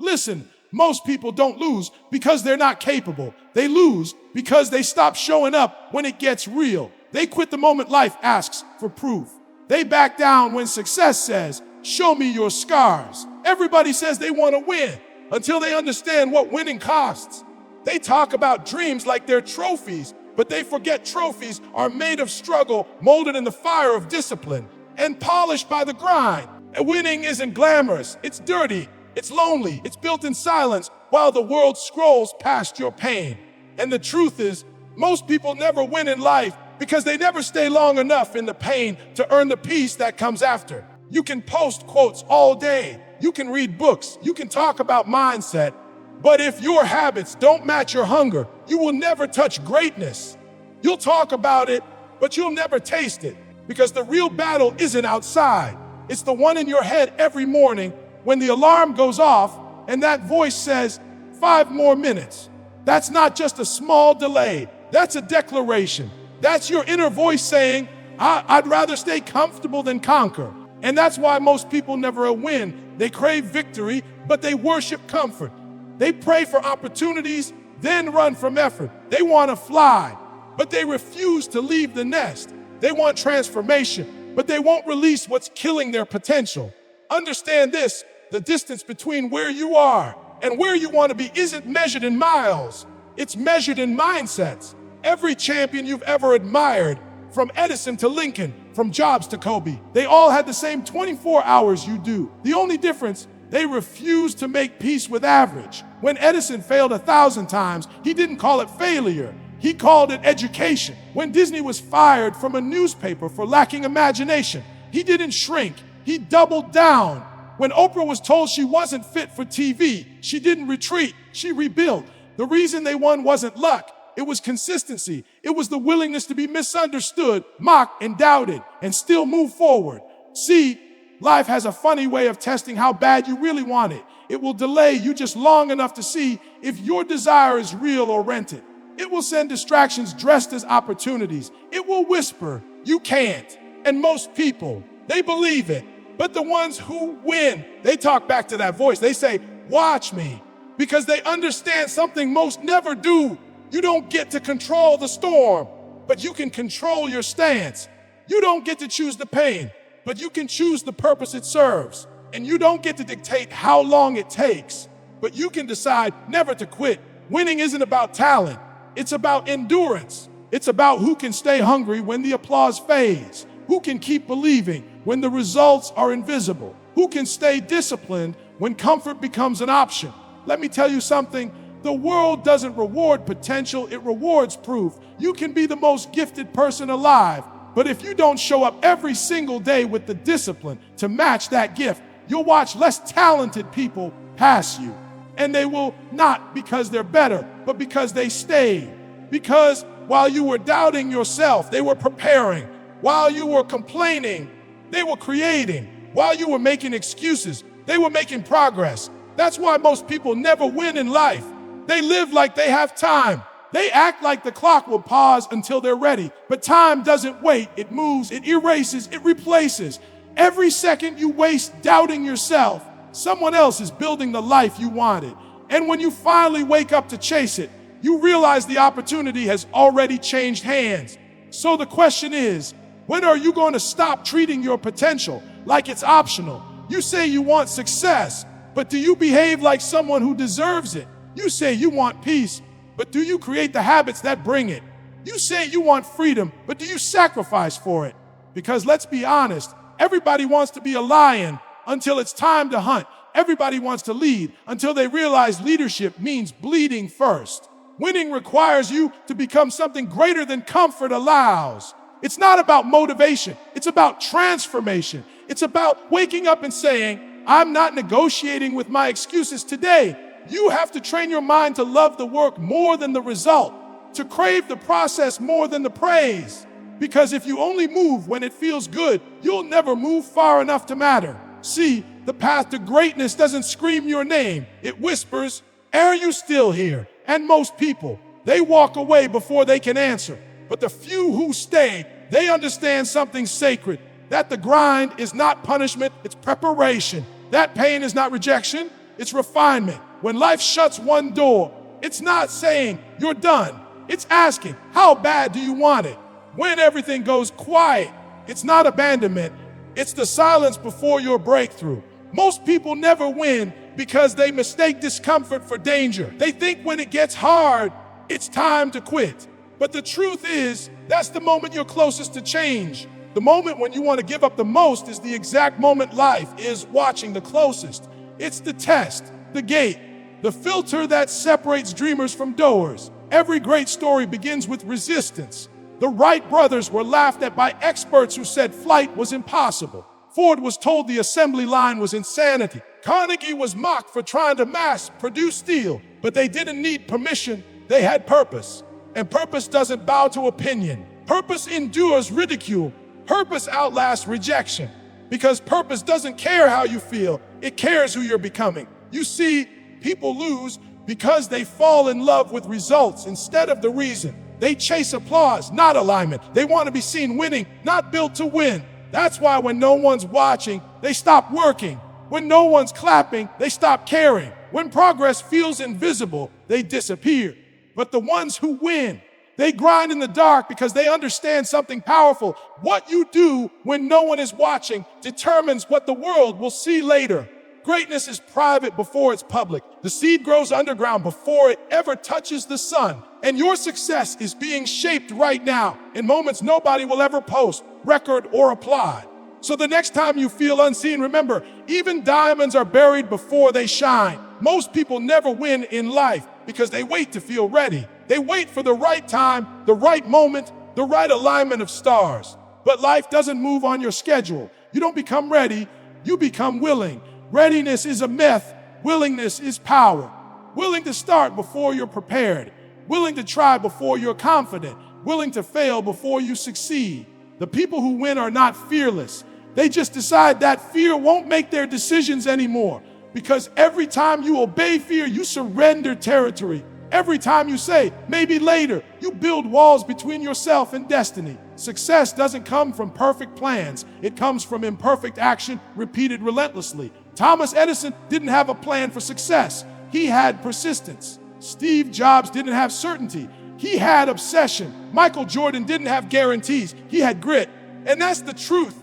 Listen, most people don't lose because they're not capable. They lose because they stop showing up when it gets real. They quit the moment life asks for proof. They back down when success says, show me your scars. Everybody says they want to win until they understand what winning costs. They talk about dreams like they're trophies, but they forget trophies are made of struggle, molded in the fire of discipline, and polished by the grind. And winning isn't glamorous, it's dirty, it's lonely, it's built in silence while the world scrolls past your pain. And the truth is, most people never win in life because they never stay long enough in the pain to earn the peace that comes after. You can post quotes all day, you can read books, you can talk about mindset, but if your habits don't match your hunger, you will never touch greatness. You'll talk about it, but you'll never taste it, because the real battle isn't outside. It's the one in your head every morning when the alarm goes off and that voice says, 5 more minutes. That's not just a small delay, that's a declaration. That's your inner voice saying, I'd rather stay comfortable than conquer. And that's why most people never win. They crave victory, but they worship comfort. They pray for opportunities, then run from effort. They want to fly, but they refuse to leave the nest. They want transformation, but they won't release what's killing their potential. Understand this, the distance between where you are and where you want to be isn't measured in miles. It's measured in mindsets. Every champion you've ever admired, from Edison to Lincoln, from Jobs to Kobe, they all had the same 24 hours you do. The only difference, they refused to make peace with average. When Edison failed 1,000 times, he didn't call it failure. He called it education. When Disney was fired from a newspaper for lacking imagination, he didn't shrink, he doubled down. When Oprah was told she wasn't fit for TV, she didn't retreat, she rebuilt. The reason they won wasn't luck, it was consistency. It was the willingness to be misunderstood, mocked, and doubted, and still move forward. See, life has a funny way of testing how bad you really want it. It will delay you just long enough to see if your desire is real or rented. It will send distractions dressed as opportunities. It will whisper, you can't. And most people, they believe it. But the ones who win, they talk back to that voice. They say, watch me. Because they understand something most never do. You don't get to control the storm, but you can control your stance. You don't get to choose the pain, but you can choose the purpose it serves. And you don't get to dictate how long it takes, but you can decide never to quit. Winning isn't about talent. It's about endurance. It's about who can stay hungry when the applause fades, who can keep believing when the results are invisible, who can stay disciplined when comfort becomes an option. Let me tell you something. The world doesn't reward potential, it rewards proof. You can be the most gifted person alive, but if you don't show up every single day with the discipline to match that gift, you'll watch less talented people pass you. And they will not because they're better, but because they stayed. Because while you were doubting yourself, they were preparing. While you were complaining, they were creating. While you were making excuses, they were making progress. That's why most people never win in life. They live like they have time. They act like the clock will pause until they're ready. But time doesn't wait. It moves, it erases, it replaces. Every second you waste doubting yourself, someone else is building the life you wanted. And when you finally wake up to chase it, you realize the opportunity has already changed hands. So the question is, when are you going to stop treating your potential like it's optional? You say you want success, but do you behave like someone who deserves it? You say you want peace, but do you create the habits that bring it? You say you want freedom, but do you sacrifice for it? Because let's be honest, everybody wants to be a lion until it's time to hunt. Everybody wants to lead until they realize leadership means bleeding first. Winning requires you to become something greater than comfort allows. It's not about motivation, it's about transformation. It's about waking up and saying, I'm not negotiating with my excuses today. You have to train your mind to love the work more than the result, to crave the process more than the praise. Because if you only move when it feels good, you'll never move far enough to matter. See, the path to greatness doesn't scream your name. It whispers, are you still here? And most people, they walk away before they can answer. But the few who stay, they understand something sacred, that the grind is not punishment, it's preparation. That pain is not rejection, it's refinement. When life shuts one door, it's not saying you're done. It's asking, how bad do you want it? When everything goes quiet, it's not abandonment. It's the silence before your breakthrough. Most people never win because they mistake discomfort for danger. They think when it gets hard, it's time to quit. But the truth is, that's the moment you're closest to change. The moment when you want to give up the most is the exact moment life is watching the closest. It's the test, the gate, the filter that separates dreamers from doers. Every great story begins with resistance. The Wright brothers were laughed at by experts who said flight was impossible. Ford was told the assembly line was insanity. Carnegie was mocked for trying to mass produce steel, but they didn't need permission, they had purpose. And purpose doesn't bow to opinion. Purpose endures ridicule. Purpose outlasts rejection. Because purpose doesn't care how you feel, it cares who you're becoming. You see, people lose because they fall in love with results instead of the reason. They chase applause, not alignment. They want to be seen winning, not built to win. That's why when no one's watching, they stop working. When no one's clapping, they stop caring. When progress feels invisible, they disappear. But the ones who win, they grind in the dark because they understand something powerful. What you do when no one is watching determines what the world will see later. Greatness is private before it's public. The seed grows underground before it ever touches the sun. And your success is being shaped right now in moments nobody will ever post, record, or applaud. So the next time you feel unseen, remember, even diamonds are buried before they shine. Most people never win in life because they wait to feel ready. They wait for the right time, the right moment, the right alignment of stars. But life doesn't move on your schedule. You don't become ready, you become willing. Readiness is a myth, willingness is power. Willing to start before you're prepared. Willing to try before you're confident. Willing to fail before you succeed. The people who win are not fearless. They just decide that fear won't make their decisions anymore. Because every time you obey fear, you surrender territory. Every time you say, maybe later, you build walls between yourself and destiny. Success doesn't come from perfect plans. It comes from imperfect action repeated relentlessly. Thomas Edison didn't have a plan for success. He had persistence. Steve Jobs didn't have certainty. He had obsession. Michael Jordan didn't have guarantees. He had grit. And that's the truth.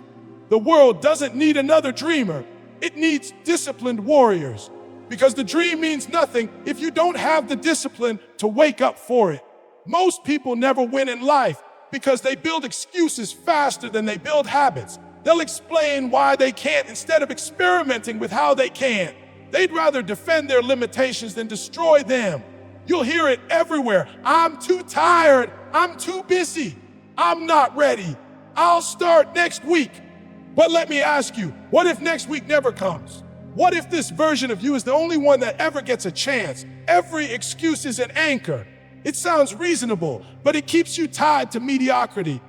The world doesn't need another dreamer. It needs disciplined warriors. Because the dream means nothing if you don't have the discipline to wake up for it. Most people never win in life because they build excuses faster than they build habits. They'll explain why they can't instead of experimenting with how they can. They'd rather defend their limitations than destroy them. You'll hear it everywhere. I'm too tired. I'm too busy. I'm not ready. I'll start next week. But let me ask you, what if next week never comes? What if this version of you is the only one that ever gets a chance? Every excuse is an anchor. It sounds reasonable, but it keeps you tied to mediocrity.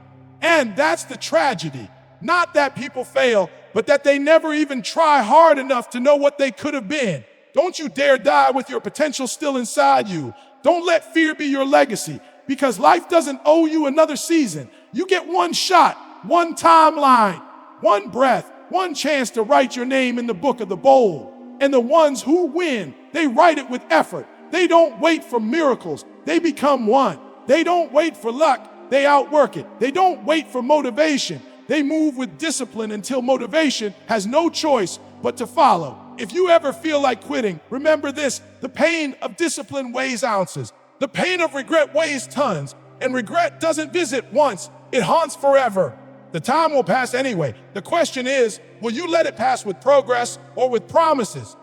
And that's the tragedy. Not that people fail, but that they never even try hard enough to know what they could have been. Don't you dare die with your potential still inside you. Don't let fear be your legacy, because life doesn't owe you another season. You get one shot, one timeline, one breath, one chance to write your name in the book of the bold. And the ones who win, they write it with effort. They don't wait for miracles, they become one. They don't wait for luck, they outwork it. They don't wait for motivation. They move with discipline until motivation has no choice but to follow. If you ever feel like quitting, remember this: the pain of discipline weighs ounces. The pain of regret weighs tons. And regret doesn't visit once, it haunts forever. The time will pass anyway. The question is, will you let it pass with progress or with promises?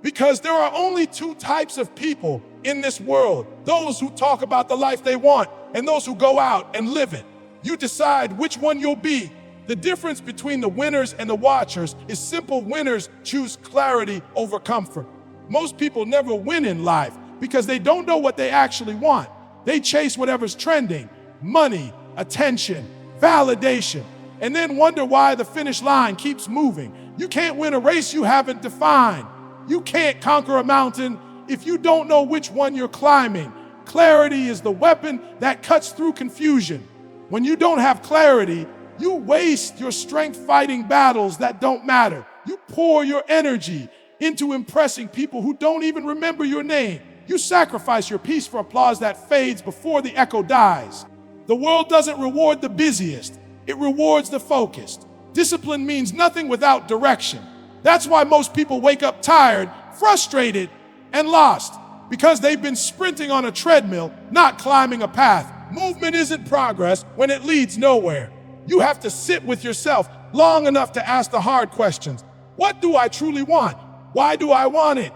Because there are only two types of people in this world: those who talk about the life they want and those who go out and live it. You decide which one you'll be. The difference between the winners and the watchers is simple. Winners choose clarity over comfort. Most people never win in life because they don't know what they actually want. They chase whatever's trending: money, attention, validation, and then wonder why the finish line keeps moving. You can't win a race you haven't defined. You can't conquer a mountain if you don't know which one you're climbing. Clarity is the weapon that cuts through confusion. When you don't have clarity, you waste your strength fighting battles that don't matter. You pour your energy into impressing people who don't even remember your name. You sacrifice your peace for applause that fades before the echo dies. The world doesn't reward the busiest, it rewards the focused. Discipline means nothing without direction. That's why most people wake up tired, frustrated, and lost, because they've been sprinting on a treadmill, not climbing a path. Movement isn't progress when it leads nowhere. You have to sit with yourself long enough to ask the hard questions. What do I truly want? Why do I want it?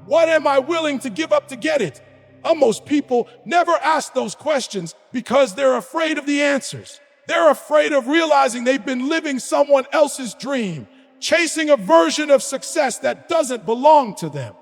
What am I willing to give up to get it? Most people never ask those questions because they're afraid of the answers. They're afraid of realizing they've been living someone else's dream, chasing a version of success that doesn't belong to them.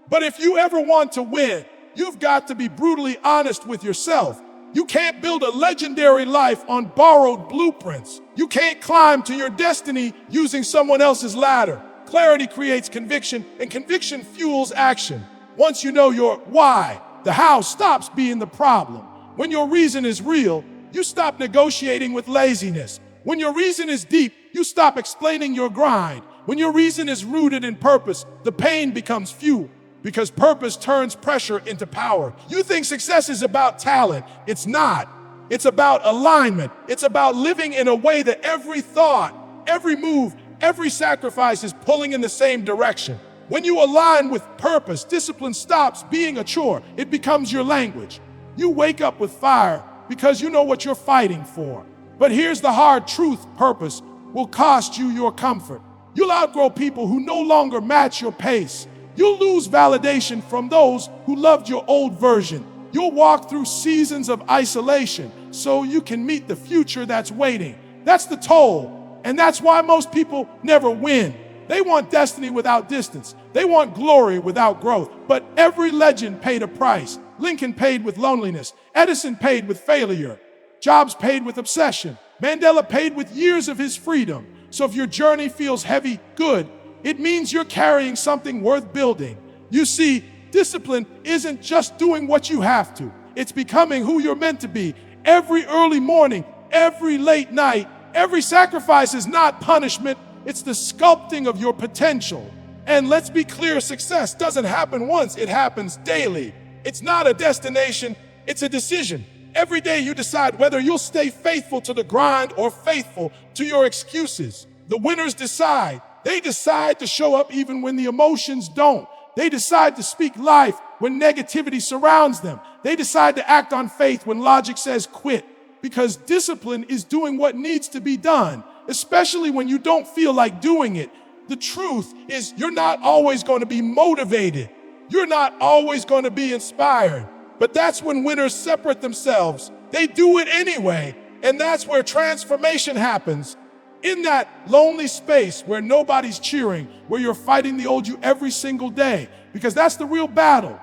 But if you ever want to win, you've got to be brutally honest with yourself. You can't build a legendary life on borrowed blueprints. You can't climb to your destiny using someone else's ladder. Clarity creates conviction, and conviction fuels action. Once you know your why, the how stops being the problem. When your reason is real, you stop negotiating with laziness. When your reason is deep, you stop explaining your grind. When your reason is rooted in purpose, the pain becomes fuel, because purpose turns pressure into power. You think success is about talent. It's not. It's about alignment. It's about living in a way that every thought, every move, every sacrifice is pulling in the same direction. When you align with purpose, discipline stops being a chore. It becomes your language. You wake up with fire because you know what you're fighting for. But here's the hard truth: purpose will cost you your comfort. You'll outgrow people who no longer match your pace. You'll lose validation from those who loved your old version. You'll walk through seasons of isolation so you can meet the future that's waiting. That's the toll, and that's why most people never win. They want destiny without distance. They want glory without growth. But every legend paid a price. Lincoln paid with loneliness. Edison paid with failure. Jobs paid with obsession. Mandela paid with years of his freedom. So if your journey feels heavy, good, it means you're carrying something worth building. You see, discipline isn't just doing what you have to. It's becoming who you're meant to be. Every early morning, every late night, every sacrifice is not punishment. It's the sculpting of your potential. And let's be clear, success doesn't happen once, it happens daily. It's not a destination, it's a decision. Every day you decide whether you'll stay faithful to the grind or faithful to your excuses. The winners decide. They decide to show up even when the emotions don't. They decide to speak life when negativity surrounds them. They decide to act on faith when logic says quit. Because discipline is doing what needs to be done, especially when you don't feel like doing it. The truth is, you're not always going to be motivated. You're not always going to be inspired. But that's when winners separate themselves. They do it anyway. And that's where transformation happens. In that lonely space where nobody's cheering, where you're fighting the old you every single day. Because that's the real battle.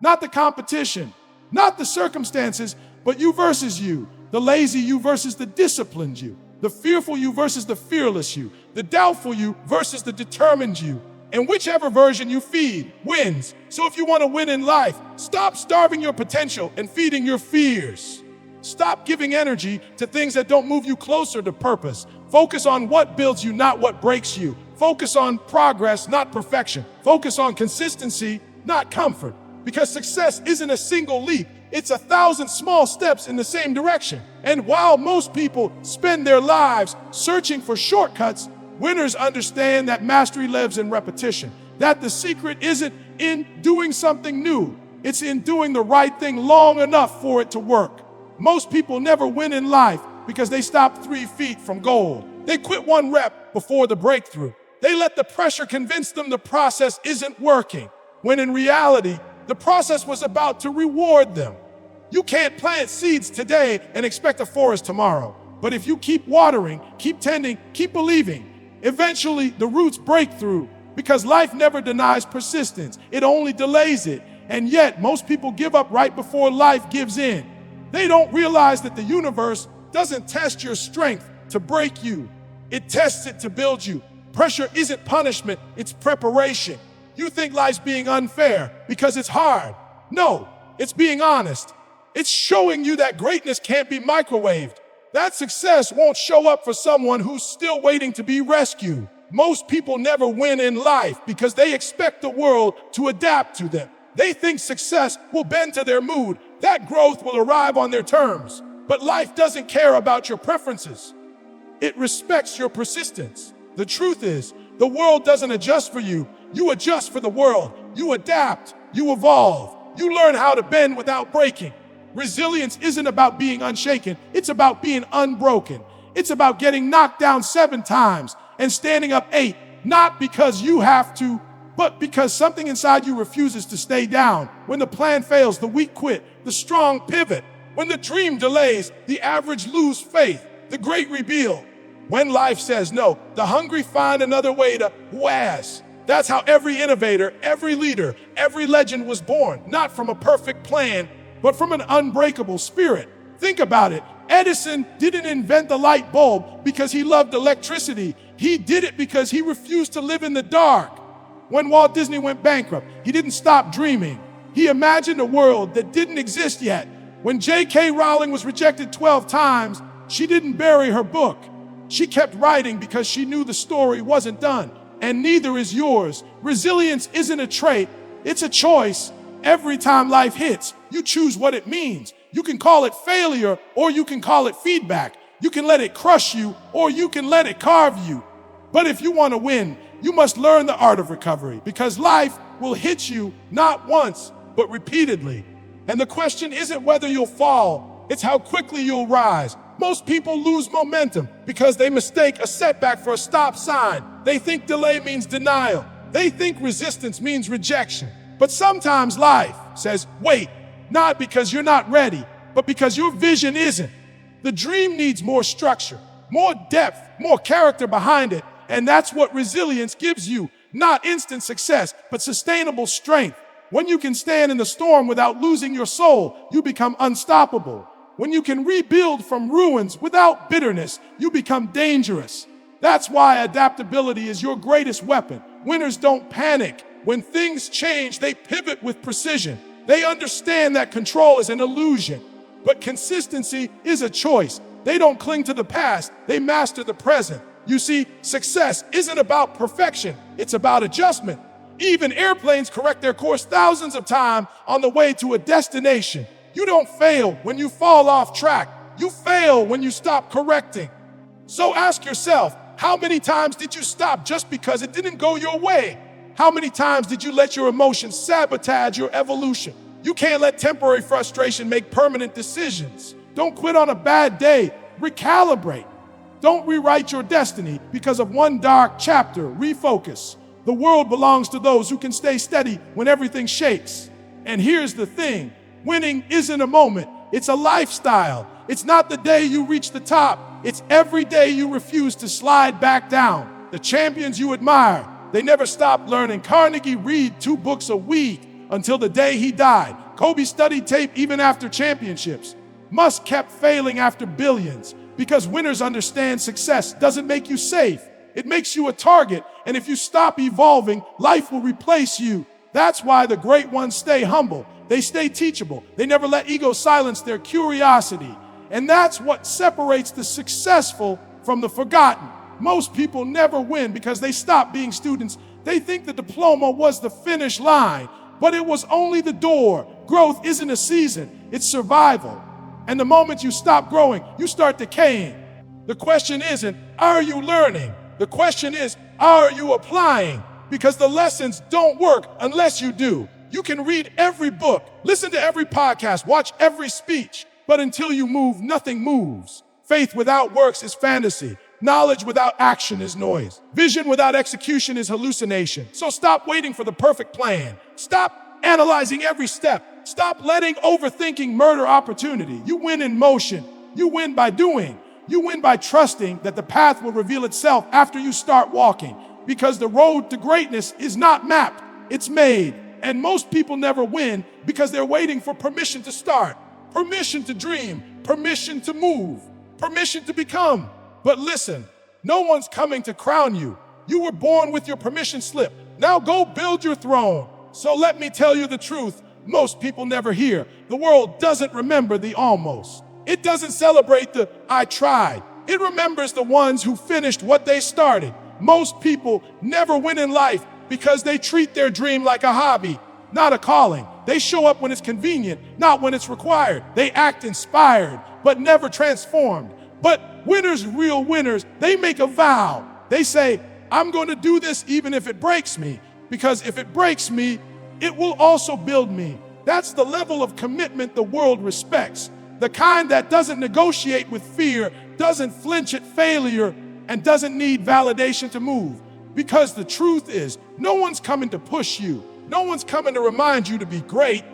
Not the competition, not the circumstances, but you versus you. The lazy you versus the disciplined you. The fearful you versus the fearless you. The doubtful you versus the determined you. And whichever version you feed wins. So if you want to win in life, stop starving your potential and feeding your fears. Stop giving energy to things that don't move you closer to purpose. Focus on what builds you, not what breaks you. Focus on progress, not perfection. Focus on consistency, not comfort. Because success isn't a single leap. It's 1,000 small steps in the same direction. And while most people spend their lives searching for shortcuts, winners understand that mastery lives in repetition. That the secret isn't in doing something new. It's in doing the right thing long enough for it to work. Most people never win in life because they stop 3 feet from gold. They quit 1 rep before the breakthrough. They let the pressure convince them the process isn't working, when in reality, the process was about to reward them. You can't plant seeds today and expect a forest tomorrow. But if you keep watering, keep tending, keep believing, eventually the roots break through, because life never denies persistence. It only delays it. And yet, most people give up right before life gives in. They don't realize that the universe doesn't test your strength to break you. It tests it to build you. Pressure isn't punishment, it's preparation. You think life's being unfair because it's hard. No, it's being honest. It's showing you that greatness can't be microwaved. That success won't show up for someone who's still waiting to be rescued. Most people never win in life because they expect the world to adapt to them. They think success will bend to their mood, that growth will arrive on their terms. But life doesn't care about your preferences. It respects your persistence. The truth is, the world doesn't adjust for you. You adjust for the world. You adapt. You evolve. You learn how to bend without breaking. Resilience isn't about being unshaken. It's about being unbroken. It's about getting knocked down 7 times and standing up 8, not because you have to, but because something inside you refuses to stay down. When the plan fails, the weak quit, the strong pivot. When the dream delays, the average lose faith. The great reveal. When life says no, the hungry find another way to waz. That's how every innovator, every leader, every legend was born. Not from a perfect plan, but from an unbreakable spirit. Think about it. Edison didn't invent the light bulb because he loved electricity. He did it because he refused to live in the dark. When Walt Disney went bankrupt, he didn't stop dreaming. He imagined a world that didn't exist yet. When J.K. Rowling was rejected 12 times, she didn't bury her book. She kept writing because she knew the story wasn't done. And neither is yours. Resilience isn't a trait, it's a choice. Every time life hits, you choose what it means. You can call it failure, or you can call it feedback. You can let it crush you, or you can let it carve you. But if you want to win, you must learn the art of recovery, because life will hit you not once, but repeatedly. And the question isn't whether you'll fall, it's how quickly you'll rise. Most people lose momentum because they mistake a setback for a stop sign. They think delay means denial. They think resistance means rejection. But sometimes life says, wait, not because you're not ready, but because your vision isn't. The dream needs more structure, more depth, more character behind it. And that's what resilience gives you. Not instant success, but sustainable strength. When you can stand in the storm without losing your soul, you become unstoppable. When you can rebuild from ruins without bitterness, you become dangerous. That's why adaptability is your greatest weapon. Winners don't panic. When things change, they pivot with precision. They understand that control is an illusion, but consistency is a choice. They don't cling to the past, they master the present. You see, success isn't about perfection, it's about adjustment. Even airplanes correct their course thousands of times on the way to a destination. You don't fail when you fall off track. You fail when you stop correcting. So ask yourself, how many times did you stop just because it didn't go your way? How many times did you let your emotions sabotage your evolution? You can't let temporary frustration make permanent decisions. Don't quit on a bad day. Recalibrate. Don't rewrite your destiny because of one dark chapter. Refocus. The world belongs to those who can stay steady when everything shakes. And here's the thing. Winning isn't a moment, it's a lifestyle. It's not the day you reach the top, it's every day you refuse to slide back down. The champions you admire, they never stopped learning. Carnegie read 2 books a week until the day he died. Kobe studied tape even after championships. Musk kept failing after billions, because winners understand success doesn't make you safe. It makes you a target, and if you stop evolving, life will replace you. That's why the great ones stay humble. They stay teachable. They never let ego silence their curiosity. And that's what separates the successful from the forgotten. Most people never win because they stop being students. They think the diploma was the finish line, but it was only the door. Growth isn't a season, it's survival. And the moment you stop growing, you start decaying. The question isn't, are you learning? The question is, are you applying? Because the lessons don't work unless you do. You can read every book, listen to every podcast, watch every speech, but until you move, nothing moves. Faith without works is fantasy. Knowledge without action is noise. Vision without execution is hallucination. So stop waiting for the perfect plan. Stop analyzing every step. Stop letting overthinking murder opportunity. You win in motion. You win by doing. You win by trusting that the path will reveal itself after you start walking. Because the road to greatness is not mapped, it's made. And most people never win because they're waiting for permission to start, permission to dream, permission to move, permission to become. But listen, no one's coming to crown you. You were born with your permission slip. Now go build your throne. So let me tell you the truth. Most people never hear. The world doesn't remember the almost. It doesn't celebrate the I tried. It remembers the ones who finished what they started. Most people never win in life because they treat their dream like a hobby, not a calling. They show up when it's convenient, not when it's required. They act inspired, but never transformed. But winners, real winners, they make a vow. They say, I'm going to do this even if it breaks me, because if it breaks me, it will also build me. That's the level of commitment the world respects. The kind that doesn't negotiate with fear, doesn't flinch at failure, and doesn't need validation to move. Because the truth is, no one's coming to push you. No one's coming to remind you to be great.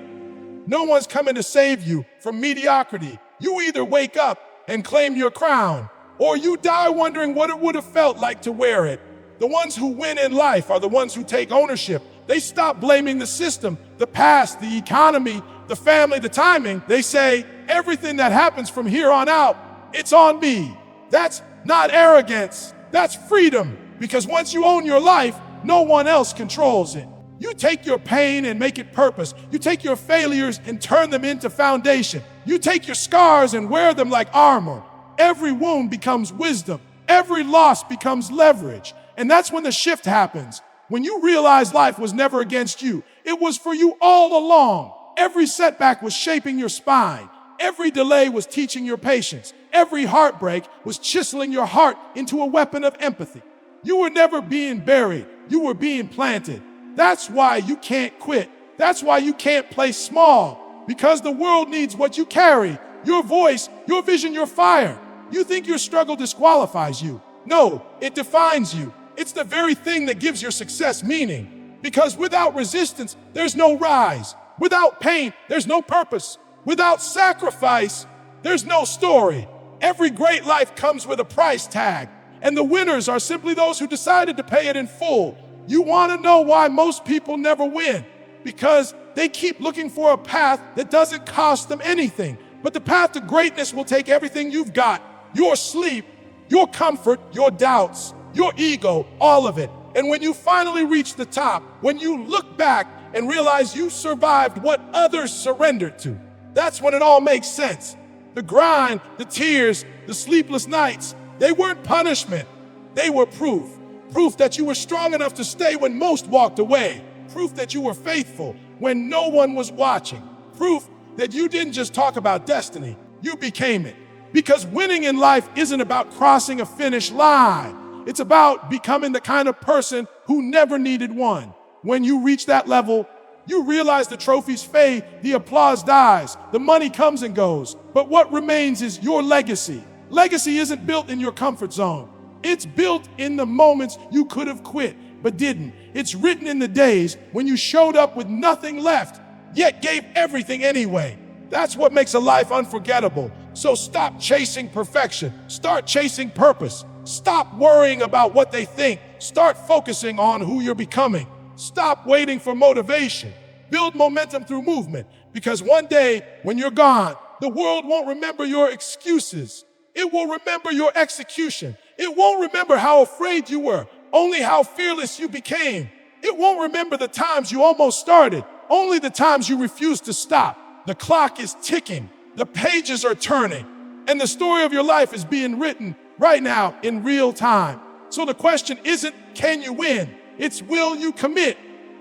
No one's coming to save you from mediocrity. You either wake up and claim your crown, or you die wondering what it would have felt like to wear it. The ones who win in life are the ones who take ownership. They stop blaming the system, the past, the economy, the family, the timing. They say, everything that happens from here on out, it's on me. That's not arrogance, that's freedom. Because once you own your life, no one else controls it. You take your pain and make it purpose. You take your failures and turn them into foundation. You take your scars and wear them like armor. Every wound becomes wisdom. Every loss becomes leverage. And that's when the shift happens. When you realize life was never against you, it was for you all along. Every setback was shaping your spine. Every delay was teaching your patience. Every heartbreak was chiseling your heart into a weapon of empathy. You were never being buried. You were being planted. That's why you can't quit. That's why you can't play small. Because the world needs what you carry. Your voice, your vision, your fire. You think your struggle disqualifies you. No, it defines you. It's the very thing that gives your success meaning. Because without resistance, there's no rise. Without pain, there's no purpose. Without sacrifice, there's no story. Every great life comes with a price tag. And the winners are simply those who decided to pay it in full. You want to know why most people never win? Because they keep looking for a path that doesn't cost them anything. But the path to greatness will take everything you've got. Your sleep, your comfort, your doubts, your ego, all of it. And when you finally reach the top, when you look back and realize you survived what others surrendered to, that's when it all makes sense. The grind, the tears, the sleepless nights, they weren't punishment. They were proof. Proof that you were strong enough to stay when most walked away. Proof that you were faithful when no one was watching. Proof that you didn't just talk about destiny, you became it. Because winning in life isn't about crossing a finish line. It's about becoming the kind of person who never needed one. When you reach that level, you realize the trophies fade, the applause dies, the money comes and goes. But what remains is your legacy. Legacy isn't built in your comfort zone. It's built in the moments you could have quit, but didn't. It's written in the days when you showed up with nothing left, yet gave everything anyway. That's what makes a life unforgettable. So stop chasing perfection. Start chasing purpose. Stop worrying about what they think. Start focusing on who you're becoming. Stop waiting for motivation. Build momentum through movement. Because one day, when you're gone, the world won't remember your excuses. It will remember your execution. It won't remember how afraid you were, only how fearless you became. It won't remember the times you almost started, only the times you refused to stop. The clock is ticking, the pages are turning, and the story of your life is being written right now in real time. So the question isn't, can you win? It's, will you commit?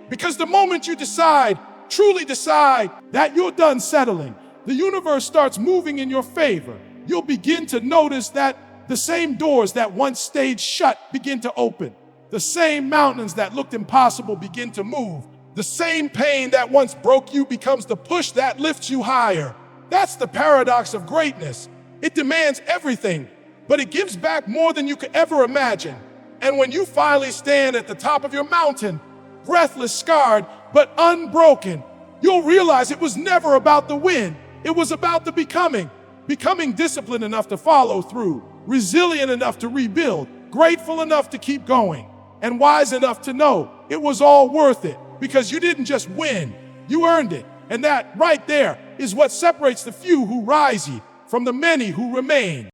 Because the moment you decide, truly decide, that you're done settling, the universe starts moving in your favor. You'll begin to notice that the same doors that once stayed shut begin to open. The same mountains that looked impossible begin to move. The same pain that once broke you becomes the push that lifts you higher. That's the paradox of greatness. It demands everything, but it gives back more than you could ever imagine. And when you finally stand at the top of your mountain, breathless, scarred, but unbroken, you'll realize it was never about the win. It was about the becoming. Becoming disciplined enough to follow through, resilient enough to rebuild, grateful enough to keep going, and wise enough to know it was all worth it, because you didn't just win, you earned it. And that right there is what separates the few who rise from the many who remain.